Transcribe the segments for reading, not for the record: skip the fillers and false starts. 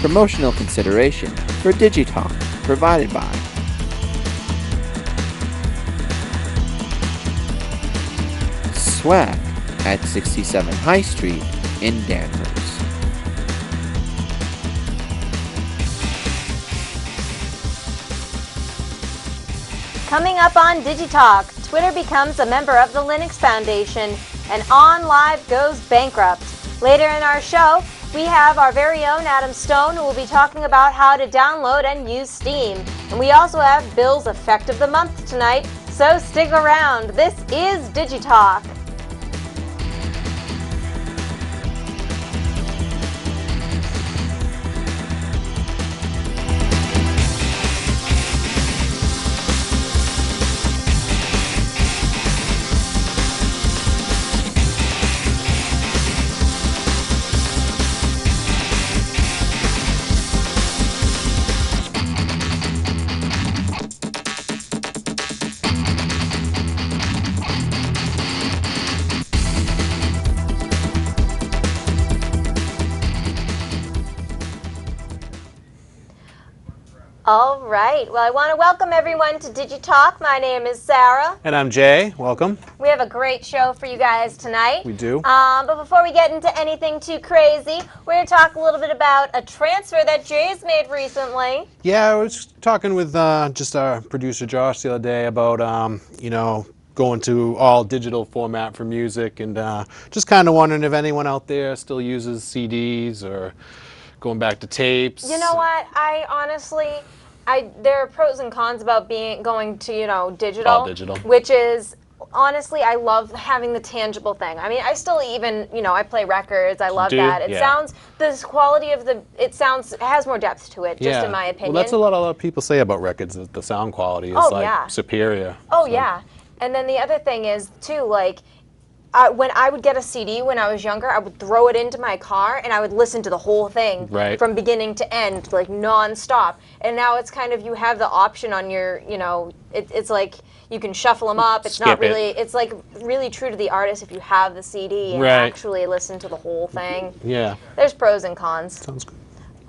Promotional consideration for DIGITALK provided by Swag at 67 High Street in Danvers. Coming up on DigiTalk, Twitter becomes a member of the Linux Foundation and OnLive goes bankrupt. Later in our show, we have our very own Adam Stone who will be talking about how to download and use Steam. And we also have Bill's Effect of the Month tonight, so stick around. This is DigiTalk. All right. Well, I want to welcome everyone to DigiTalk. My name is Sarah. And I'm Jay. Welcome. We have a great show for you guys tonight. We do. But before we get into anything too crazy, we're going to talk a little bit about a transfer that Jay's made recently. Yeah, I was talking with just our producer Josh the other day about, going to all digital format for music, and just kind of wondering if anyone out there still uses CDs or going back to tapes. You know what? I honestly, there are pros and cons about going to, digital. All digital. Which is, honestly, I love having the tangible thing. I mean, I still even, I play records. I love that. It sounds, this quality of it has more depth to it, just in my opinion. Well, that's a lot of people say about records, that the sound quality is superior. Oh, yeah. And then the other thing is, too, when I would get a CD when I was younger, I would throw it into my car and I would listen to the whole thing from beginning to end, non-stop. And now it's kind of, you have the option on your, it's like you can shuffle them up. It's not really, it's like really true to the artist if you have the CD and actually listen to the whole thing. Yeah. There's pros and cons. Sounds good.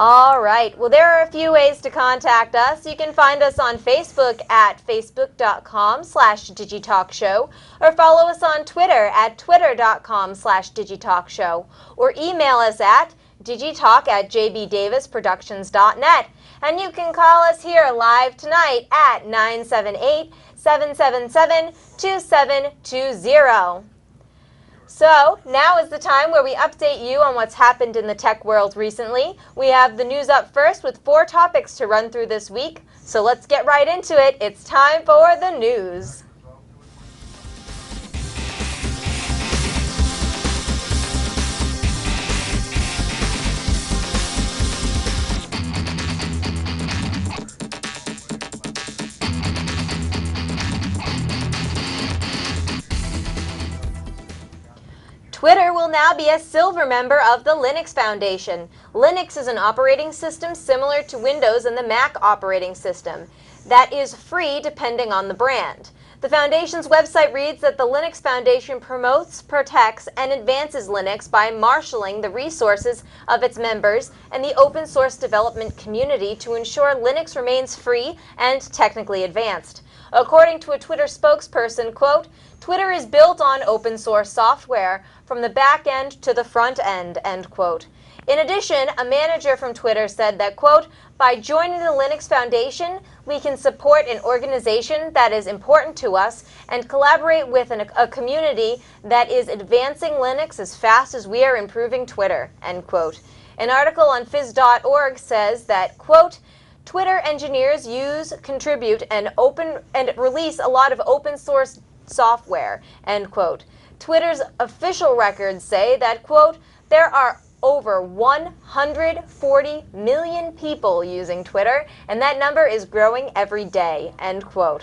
All right. Well, there are a few ways to contact us. You can find us on Facebook at facebook.com/DigiTalkShow, or follow us on Twitter at twitter.com/DigiTalkShow, or email us at digitalk@jbdavisproductions.net. And you can call us here live tonight at 978-777-2720. So, now is the time where we update you on what's happened in the tech world recently. We have the news up first with 4 topics to run through this week. So let's get right into it. It's time for the news. Twitter will now be a silver member of the Linux Foundation. Linux is an operating system similar to Windows and the Mac operating system that is free depending on the brand. The Foundation's website reads that the Linux Foundation promotes, protects, and advances Linux by marshalling the resources of its members and the open source development community to ensure Linux remains free and technically advanced. According to a Twitter spokesperson, quote, "Twitter is built on open source software from the back end to the front end," end quote. In addition, a manager from Twitter said that, quote, "By joining the Linux Foundation, we can support an organization that is important to us and collaborate with a community that is advancing Linux as fast as we are improving Twitter," end quote. An article on phys.org says that, quote, "Twitter engineers use, contribute, and release a lot of open source software," end quote. Twitter's official records say that, quote, "There are over 140 million people using Twitter, and that number is growing every day," end quote.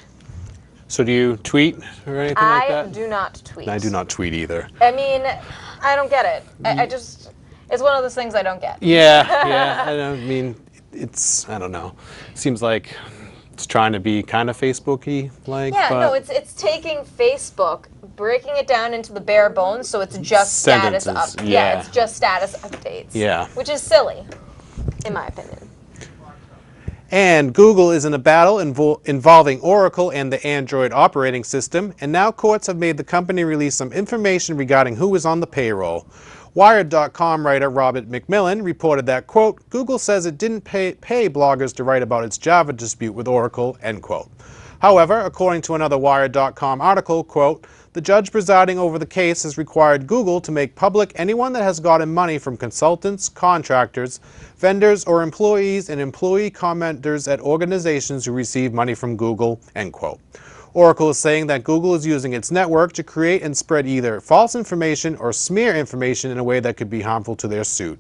So do you tweet or anything like that? I do not tweet. I do not tweet either. I mean, I don't get it. It's one of those things I don't get. Yeah. I don't know. Seems like it's trying to be kind of Facebook-y like. Yeah, no, it's taking Facebook, breaking it down into the bare bones, so it's just sentences. it's just status updates. Yeah. Which is silly, in my opinion. And Google is in a battle involving Oracle and the Android operating system, and now courts have made the company release some information regarding who is on the payroll. Wired.com writer Robert McMillan reported that, quote, Google says it didn't pay bloggers to write about its Java dispute with Oracle, end quote. However, according to another Wired.com article, quote, the judge presiding over the case has required Google to make public anyone that has gotten money from consultants, contractors, vendors, or employees and employee commenters at organizations who receive money from Google, end quote. Oracle is saying that Google is using its network to create and spread either false information or smear information in a way that could be harmful to their suit.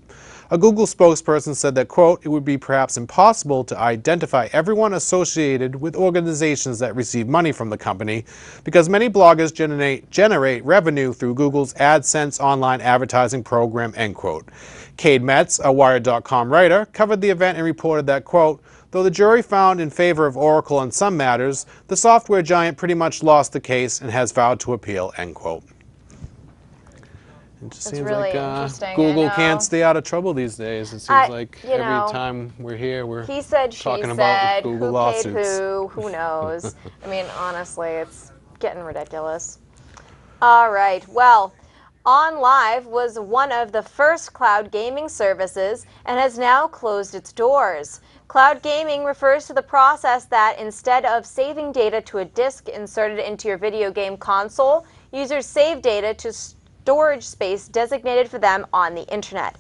A Google spokesperson said that, quote, it would be perhaps impossible to identify everyone associated with organizations that receive money from the company because many bloggers generate revenue through Google's AdSense online advertising program, end quote. Cade Metz, a Wired.com writer, covered the event and reported that, quote, though the jury found in favor of Oracle on some matters, the software giant pretty much lost the case and has vowed to appeal, end quote. It just It's seems really like interesting, Google I know. can't stay out of trouble these days. It seems like every time we're here, we're he said, she talking said, about Google who lawsuits. paid who knows? I mean, honestly, it's getting ridiculous. All right, well, OnLive was one of the first cloud gaming services and has now closed its doors. Cloud gaming refers to the process that instead of saving data to a disk inserted into your video game console, users save data to storage space designated for them on the internet.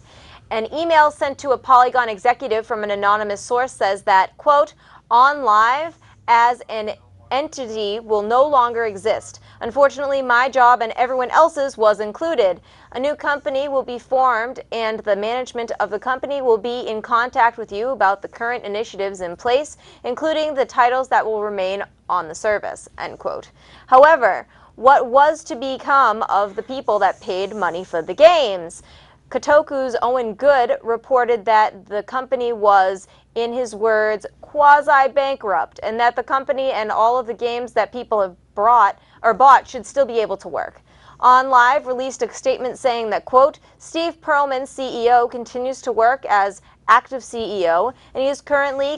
An email sent to a Polygon executive from an anonymous source says that, quote, OnLive as an entity will no longer exist. Unfortunately, my job and everyone else's was included. A new company will be formed and the management of the company will be in contact with you about the current initiatives in place, including the titles that will remain on the service, end quote. However, what was to become of the people that paid money for the games? Kotaku's Owen Good reported that the company was, in his words, quasi-bankrupt, and that the company and all of the games that people have bought should still be able to work. OnLive released a statement saying that, quote, Steve Perlman, CEO, continues to work as active CEO, and he is currently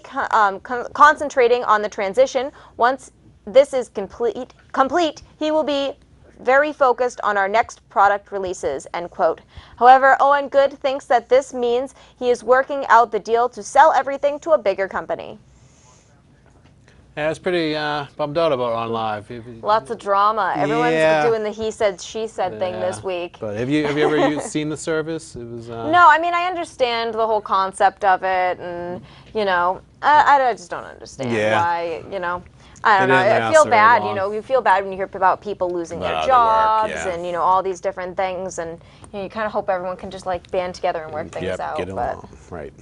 concentrating on the transition. Once this is complete, he will be very focused on our next product releases, end quote. However, Owen Good thinks that this means he is working out the deal to sell everything to a bigger company. Yeah, I was pretty bummed out about OnLive. Lots of drama. Everyone's doing the he said, she said thing this week. But have you ever seen the service? It was. No, I mean, I understand the whole concept of it, and you know, I just don't understand why, you know. I don't know. I feel bad, you know. You feel bad when you hear about people losing their jobs and, you know, all these different things. And you know, you kind of hope everyone can just, like, band together and work things out. Get along. Right.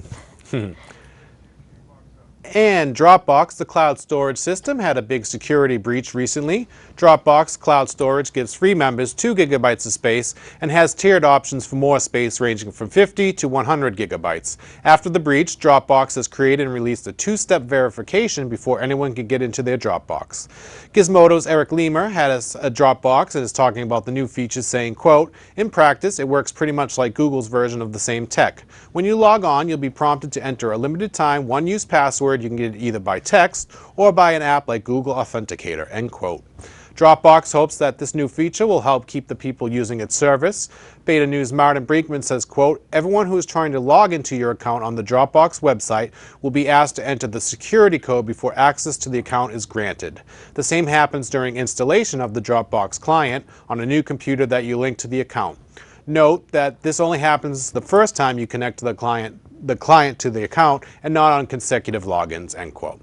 And Dropbox, the cloud storage system, had a big security breach recently. Dropbox Cloud Storage gives free members 2 gigabytes of space and has tiered options for more space ranging from 50 to 100 gigabytes. After the breach, Dropbox has created and released a 2-step verification before anyone can get into their Dropbox. Gizmodo's Eric Lemer had a Dropbox and is talking about the new features, saying, quote, in practice, it works pretty much like Google's version of the same tech. When you log on, you'll be prompted to enter a limited time, one-use password. You can get it either by text or by an app like Google Authenticator, end quote. Dropbox hopes that this new feature will help keep the people using its service. Beta News' Martin Brinkman says, quote, everyone who is trying to log into your account on the Dropbox website will be asked to enter the security code before access to the account is granted. The same happens during installation of the Dropbox client on a new computer that you link to the account. Note that this only happens the first time you connect to the client to the account and not on consecutive logins, end quote.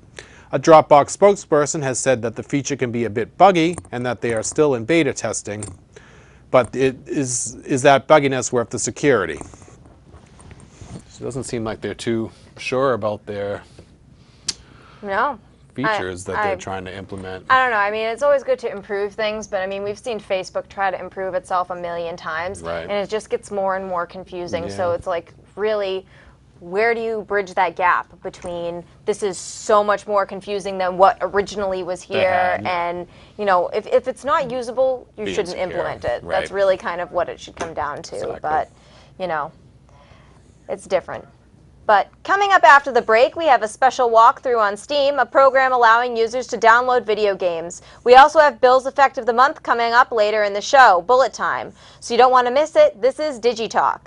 A Dropbox spokesperson has said that the feature can be a bit buggy and that they are still in beta testing, but is that bugginess worth the security? It doesn't seem like they're too sure about their features that they're trying to implement. I don't know. I mean, it's always good to improve things, but I mean, we've seen Facebook try to improve itself a million times, and it just gets more and more confusing. So it's like, really, where do you bridge that gap between this is so much more confusing than what originally was here, and you know, if it's not usable, you shouldn't implement it. That's really kind of what it should come down to. But you know, it's different. But coming up after the break, we have a special walkthrough on Steam, a program allowing users to download video games. We also have Bill's Effect of the Month coming up later in the show, Bullet Time. So you don't want to miss it. This is DigiTalk.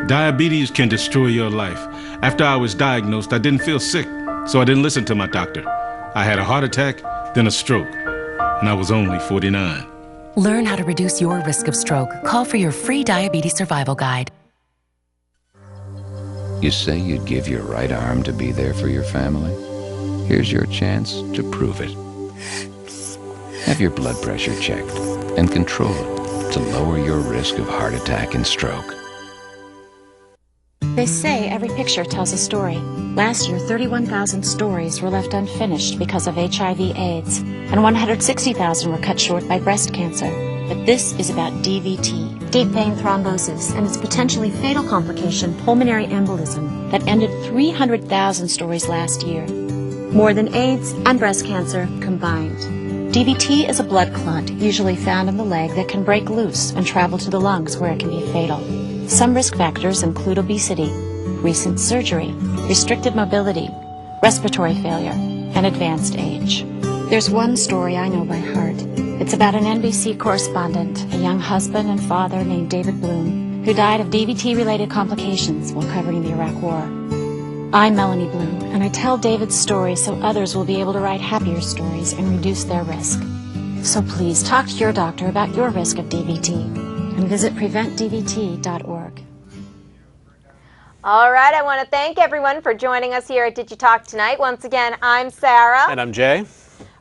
Diabetes can destroy your life. After I was diagnosed, I didn't feel sick, so I didn't listen to my doctor. I had a heart attack, then a stroke, and I was only 49. Learn how to reduce your risk of stroke. Call for your free diabetes survival guide. You say you'd give your right arm to be there for your family? Here's your chance to prove it. Have your blood pressure checked and control it to lower your risk of heart attack and stroke. They say every picture tells a story. Last year, 31,000 stories were left unfinished because of HIV/AIDS, and 160,000 were cut short by breast cancer. But this is about DVT, deep vein thrombosis, and its potentially fatal complication, pulmonary embolism, that ended 300,000 stories last year. More than AIDS and breast cancer combined. DVT is a blood clot, usually found in the leg, that can break loose and travel to the lungs where it can be fatal. Some risk factors include obesity, recent surgery, restricted mobility, respiratory failure, and advanced age. There's one story I know by heart. It's about an NBC correspondent, a young husband and father named David Bloom, who died of DVT-related complications while covering the Iraq War. I'm Melanie Bloom, and I tell David's story so others will be able to write happier stories and reduce their risk. So please talk to your doctor about your risk of DVT. And visit preventdvt.org. All right, I want to thank everyone for joining us here at DigiTalk tonight. Once again, I'm Sarah. And I'm Jay.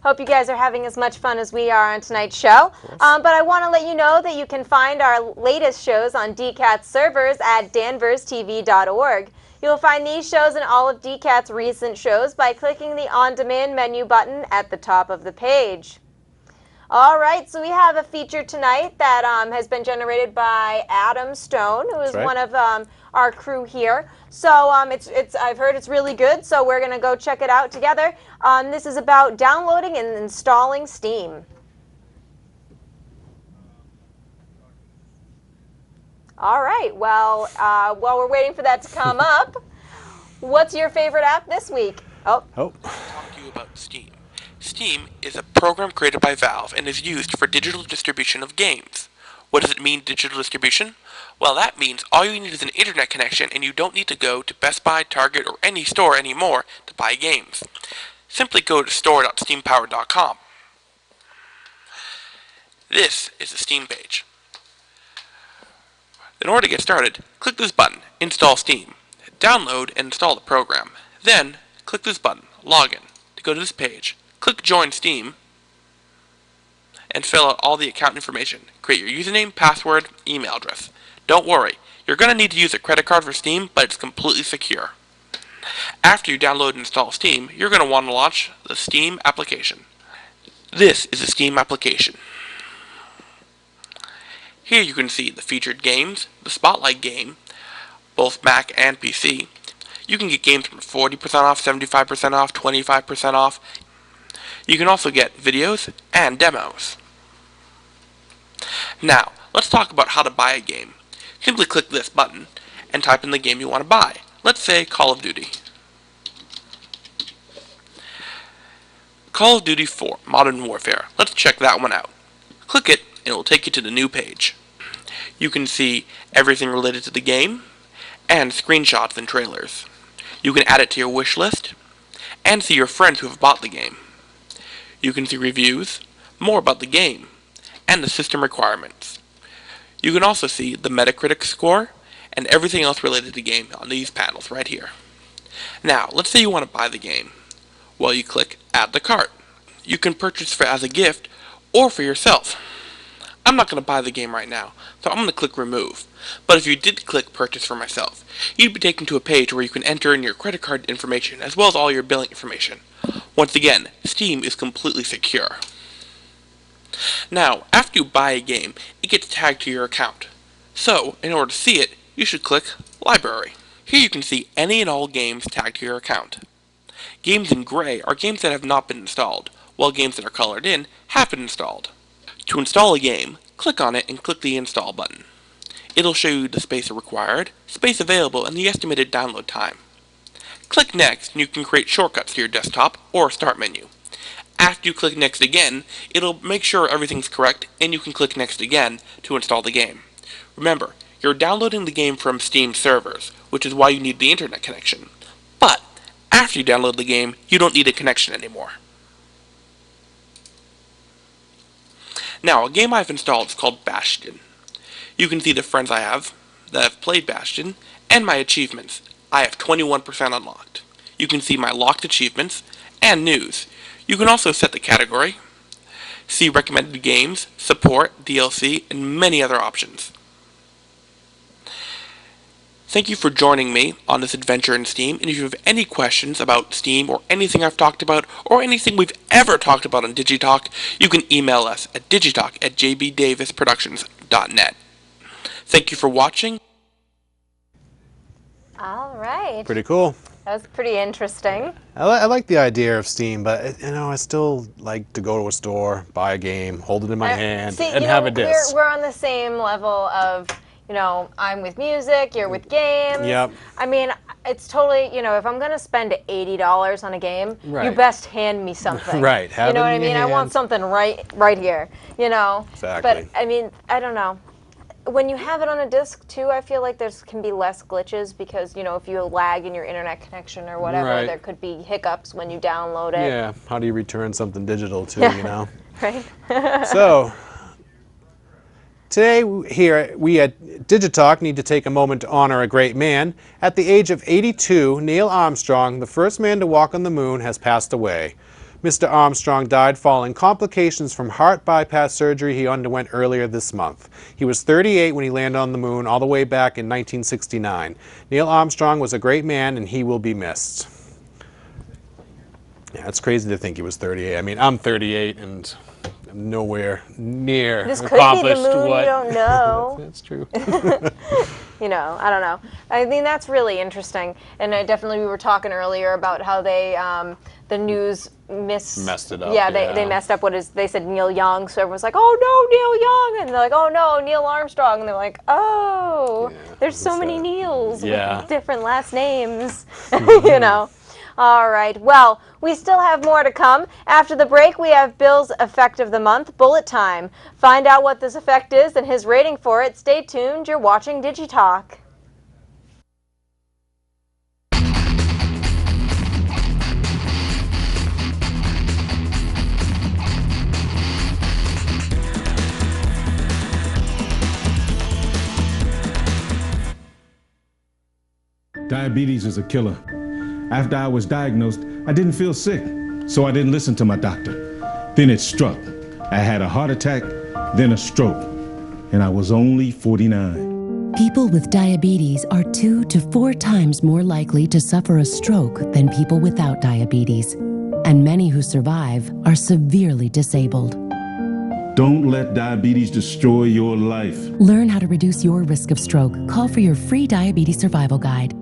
Hope you guys are having as much fun as we are on tonight's show. But I want to let you know that you can find our latest shows on DCAT's servers at danverstv.org. You'll find these shows and all of DCAT's recent shows by clicking the On-Demand menu button at the top of the page. All right, so we have a feature tonight that has been generated by Adam Stone, who is one of our crew here. So I've heard it's really good, so we're going to go check it out together. This is about downloading and installing Steam. All right, well, while we're waiting for that to come up, what's your favorite app this week? Talk to you about Steam. Steam is a program created by Valve and is used for digital distribution of games. What does it mean, digital distribution? Well, that means all you need is an internet connection and you don't need to go to Best Buy, Target, or any store anymore to buy games. Simply go to store.steampower.com. This is the Steam page. In order to get started, click this button, Install Steam. Download and install the program. Then, click this button, Login, to go to this page. Click Join Steam and fill out all the account information. Create your username, password, email address. Don't worry, you're going to need to use a credit card for Steam, but it's completely secure. After you download and install Steam, you're going to want to launch the Steam application. This is the Steam application. Here you can see the featured games, the Spotlight game, both Mac and PC. You can get games from 40% off, 75% off, 25% off. You can also get videos and demos. Now, let's talk about how to buy a game. Simply click this button and type in the game you want to buy. Let's say Call of Duty. Call of Duty 4, Modern Warfare. Let's check that one out. Click it and it will take you to the new page. You can see everything related to the game and screenshots and trailers. You can add it to your wish list and see your friends who have bought the game. You can see reviews, more about the game, and the system requirements. You can also see the Metacritic score and everything else related to the game on these panels right here. Now, let's say you want to buy the game. Well, you click Add to Cart. You can purchase it as a gift or for yourself. I'm not going to buy the game right now, so I'm going to click Remove. But if you did click Purchase for myself, you'd be taken to a page where you can enter in your credit card information as well as all your billing information. Once again, Steam is completely secure. Now, after you buy a game, it gets tagged to your account. So, in order to see it, you should click Library. Here you can see any and all games tagged to your account. Games in gray are games that have not been installed, while games that are colored in have been installed. To install a game, click on it and click the Install button. It'll show you the space required, space available, and the estimated download time. Click Next and you can create shortcuts to your desktop or Start menu. After you click Next again, it'll make sure everything's correct and you can click Next again to install the game. Remember, you're downloading the game from Steam servers, which is why you need the internet connection. But after you download the game, you don't need a connection anymore. Now, a game I've installed is called Bastion. You can see the friends I have that have played Bastion, and my achievements. I have 21% unlocked. You can see my locked achievements, and news. You can also set the category, see recommended games, support, DLC, and many other options. Thank you for joining me on this adventure in Steam, and if you have any questions about Steam or anything I've talked about, or anything we've ever talked about on DigiTalk, you can email us at digitalk@jbdavisproductions.net. Thank you for watching. All right. Pretty cool. That was pretty interesting. I like the idea of Steam, but I still like to go to a store, buy a game, hold it in my hand, and have a disc. We're on the same level of, I'm with music, you're with games. Yep. I mean, it's totally, if I'm going to spend $80 on a game, right, you best hand me something. Right. Have you know it what I in your mean? I want hand. something right here, Exactly. But, I mean, I don't know. When you have it on a disc, too, I feel like can be less glitches because, if you lag in your internet connection or whatever, right, there could be hiccups when you download it. Yeah. How do you return something digital, too, Right? So, today here we at DigiTalk need to take a moment to honor a great man. At the age of 82, Neil Armstrong, the first man to walk on the moon, has passed away. Mr. Armstrong died following complications from heart bypass surgery he underwent earlier this month. He was 38 when he landed on the moon all the way back in 1969. Neil Armstrong was a great man and he will be missed. Yeah, it's crazy to think he was 38. I mean, I'm 38 and I'm nowhere near This could accomplished be the moon, what... you don't know. That's true. I don't know. I mean, that's really interesting. And we were talking earlier about how they, the news messed it up. Yeah, they messed up they said Neil Young, so everyone's like, oh no, Neil Young. And they're like, oh no, Neil Armstrong. And they're like, oh, there's so many Neils with different last names, All right, well, we still have more to come. After the break, we have Bill's Effect of the Month, Bullet Time. Find out what this effect is and his rating for it. Stay tuned. You're watching DigiTalk. Diabetes is a killer. After I was diagnosed, I didn't feel sick, so I didn't listen to my doctor. Then it struck. I had a heart attack, then a stroke, and I was only 49. People with diabetes are 2 to 4 times more likely to suffer a stroke than people without diabetes, and many who survive are severely disabled. Don't let diabetes destroy your life. Learn how to reduce your risk of stroke. Call for your free diabetes survival guide.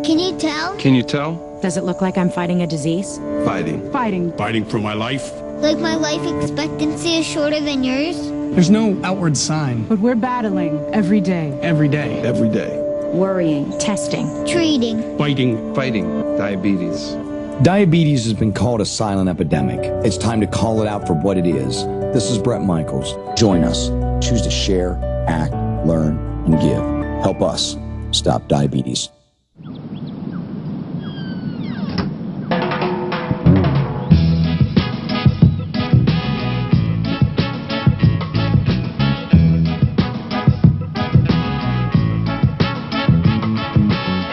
Can you tell? Can you tell? Does it look like I'm fighting a disease? Fighting. Fighting for my life. Like my life expectancy is shorter than yours? There's no outward sign. But we're battling every day. Every day. Every day. Worrying, testing, Treating. Fighting. Diabetes. Diabetes has been called a silent epidemic. It's time to call it out for what it is. This is Brett Michaels. Join us. Choose to share, act, learn, and give. Help us stop diabetes.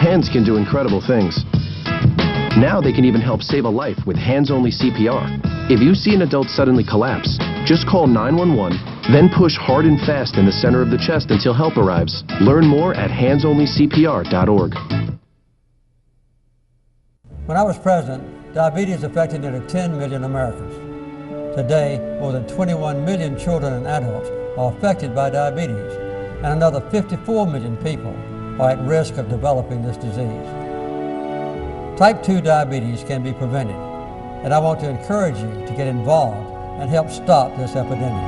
Hands can do incredible things. Now they can even help save a life with hands-only CPR. If you see an adult suddenly collapse, just call 911, then push hard and fast in the center of the chest until help arrives. Learn more at handsonlycpr.org. When I was president, diabetes affected nearly 10 million Americans. Today, more than 21 million children and adults are affected by diabetes, and another 54 million people are at risk of developing this disease. Type 2 diabetes can be prevented, and I want to encourage you to get involved and help stop this epidemic.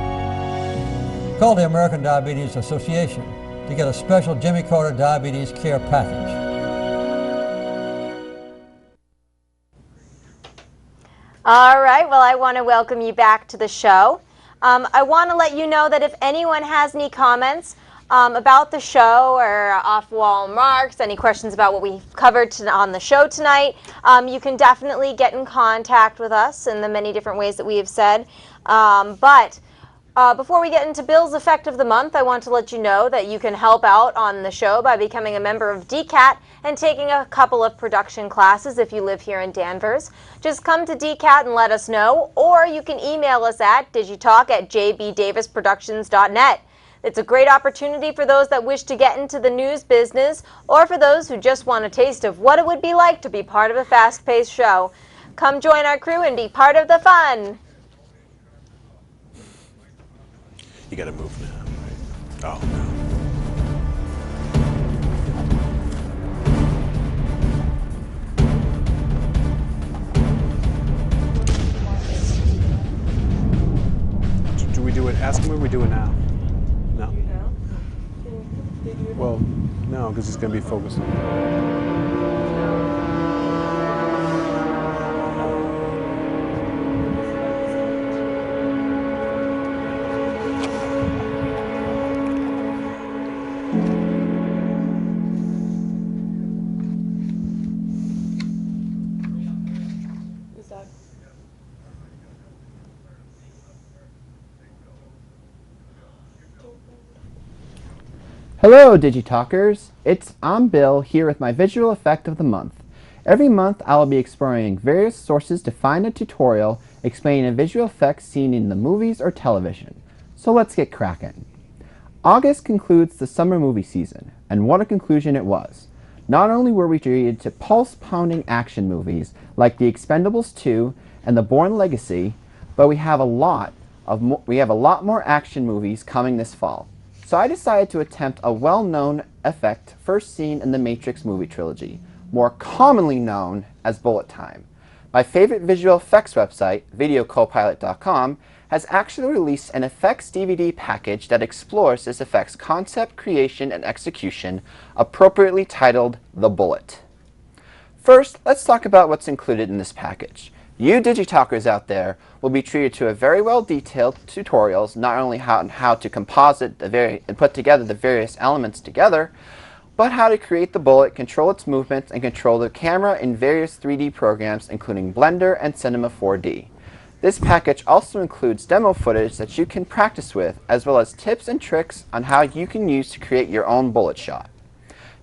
Call the American Diabetes Association to get a special Jimmy Carter Diabetes Care Package. All right, well, I want to welcome you back to the show. I want to let you know that if anyone has any comments about the show or off-wall remarks, any questions about what we covered on the show tonight, you can definitely get in contact with us in the many different ways that we have said. Before we get into Bill's Effect of the Month, I want to let you know that you can help out on the show by becoming a member of DCAT and taking a couple of production classes if you live here in Danvers. Just come to DCAT and let us know, or you can email us at digitalk@jbdavisproductions.net. It's a great opportunity for those that wish to get into the news business, or for those who just want a taste of what it would be like to be part of a fast-paced show. Come join our crew and be part of the fun. You gotta move now. Right? Oh, no. Do we do it? Ask him or we do it now? No. Well, no, because he's gonna be focused on it. Hello DigiTalkers, I'm Bill here with my visual effect of the month. Every month I will be exploring various sources to find a tutorial explaining a visual effect seen in the movies or television. So let's get cracking. August concludes the summer movie season, and what a conclusion it was. Not only were we treated to pulse-pounding action movies like The Expendables 2 and The Bourne Legacy, but we have a lot more action movies coming this fall. So I decided to attempt a well-known effect first seen in the Matrix movie trilogy, more commonly known as bullet time. My favorite visual effects website, videocopilot.com, has actually released an effects DVD package that explores this effect's concept, creation, and execution, appropriately titled The Bullet. First, let's talk about what's included in this package. You DigiTalkers out there will be treated to a very well-detailed tutorials, not only how to composite and put together the various elements together, but how to create the bullet, control its movements, and control the camera in various 3D programs, including Blender and Cinema 4D. This package also includes demo footage that you can practice with, as well as tips and tricks on how you can use to create your own bullet shot.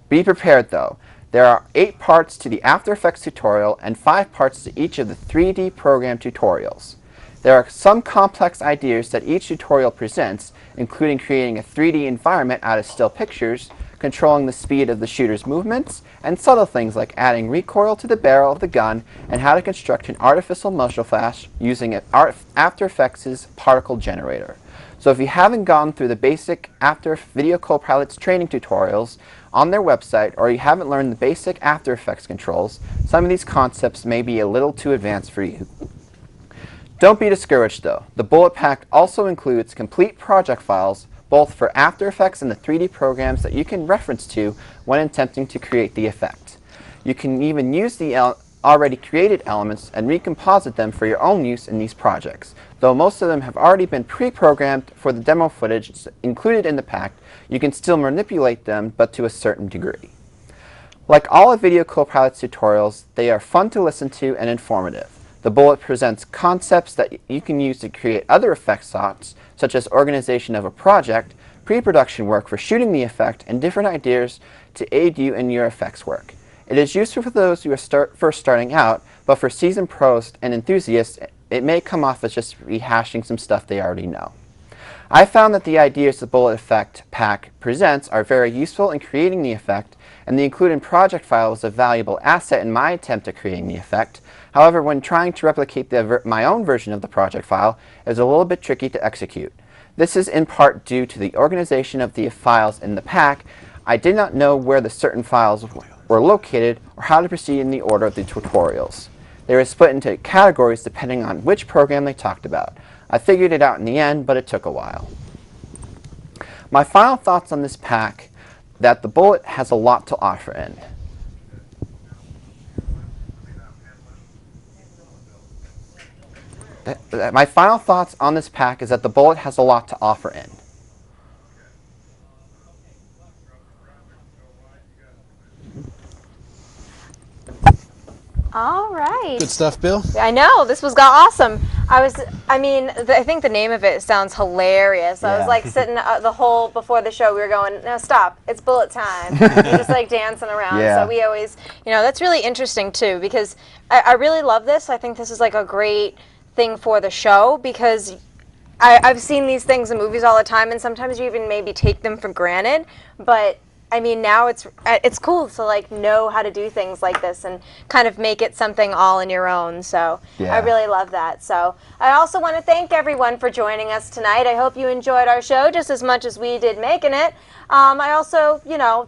Be prepared though. There are 8 parts to the After Effects tutorial and 5 parts to each of the 3D program tutorials. There are some complex ideas that each tutorial presents, including creating a 3D environment out of still pictures, controlling the speed of the shooter's movements, and subtle things like adding recoil to the barrel of the gun and how to construct an artificial muzzle flash using After Effects' particle generator. So if you haven't gone through the basic After Video Copilot's training tutorials on their website, or you haven't learned the basic After Effects controls, some of these concepts may be a little too advanced for you. Don't be discouraged though. The Bullet Pack also includes complete project files, both for After Effects and the 3D programs that you can reference to when attempting to create the effect. You can even use the already created elements and recomposite them for your own use in these projects. Though most of them have already been pre-programmed for the demo footage included in the pack, you can still manipulate them, but to a certain degree. Like all of Video Copilot's tutorials, they are fun to listen to and informative. The Bullet presents concepts that you can use to create other effect shots, such as organization of a project, pre-production work for shooting the effect, and different ideas to aid you in your effects work. It is useful for those who are first starting out, but for seasoned pros and enthusiasts, it may come off as just rehashing some stuff they already know. I found that the ideas the bullet effect pack presents are very useful in creating the effect, and the included project file was a valuable asset in my attempt at creating the effect. However, when trying to replicate my own version of the project file, it was a little bit tricky to execute. This is in part due to the organization of the files in the pack. I did not know where the certain files were located or how to proceed in the order of the tutorials. They were split into categories depending on which program they talked about. I figured it out in the end, but it took a while. My final thoughts on this pack, that the bullet has a lot to offer in. My final thoughts on this pack is that the bullet has a lot to offer in. All right. Good stuff, Bill. I know, this got awesome. I think the name of it sounds hilarious. I was like sitting the whole, before the show, we were going, no, stop, it's bullet time. We're just like dancing around. Yeah. So we always, that's really interesting too, because I really love this. I think this is like a great thing for the show, because I've seen these things in movies all the time, and sometimes you even maybe take them for granted, but I mean, now it's cool to like know how to do things like this and kind of make it something all in your own. So yeah. I really love that. So I also want to thank everyone for joining us tonight. I hope you enjoyed our show just as much as we did making it. I also,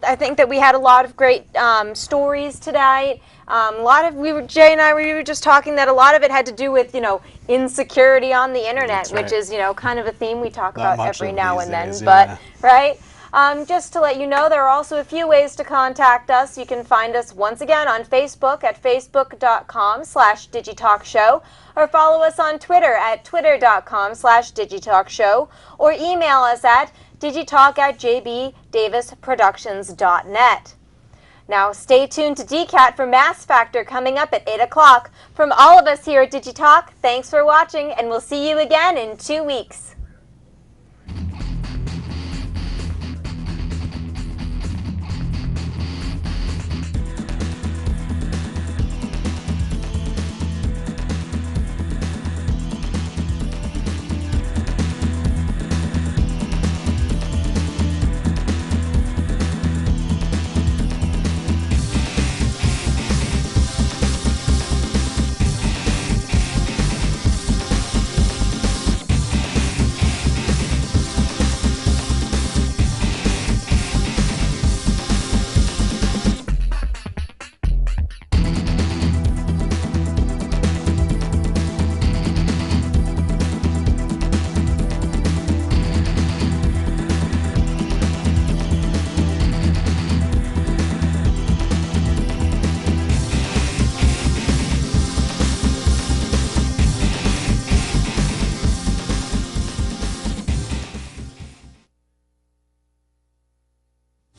I think that we had a lot of great stories tonight. Jay and I were just talking that a lot of it had to do with, insecurity on the internet, which is, kind of a theme we talk about every now and then. But right. Just to let you know, there are also a few ways to contact us. You can find us once again on Facebook at facebook.com/DigitalkShow, or follow us on Twitter at twitter.com/DigitalkShow, or email us at digitalk@jbdavisproductions.net. Now, stay tuned to DCAT for Mass Factor coming up at 8 o'clock. From all of us here at DigiTalk, thanks for watching, and we'll see you again in 2 weeks.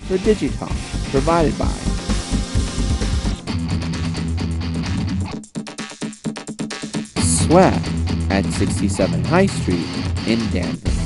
For DigiTalk, provided by Swag at 67 High Street in Danvers.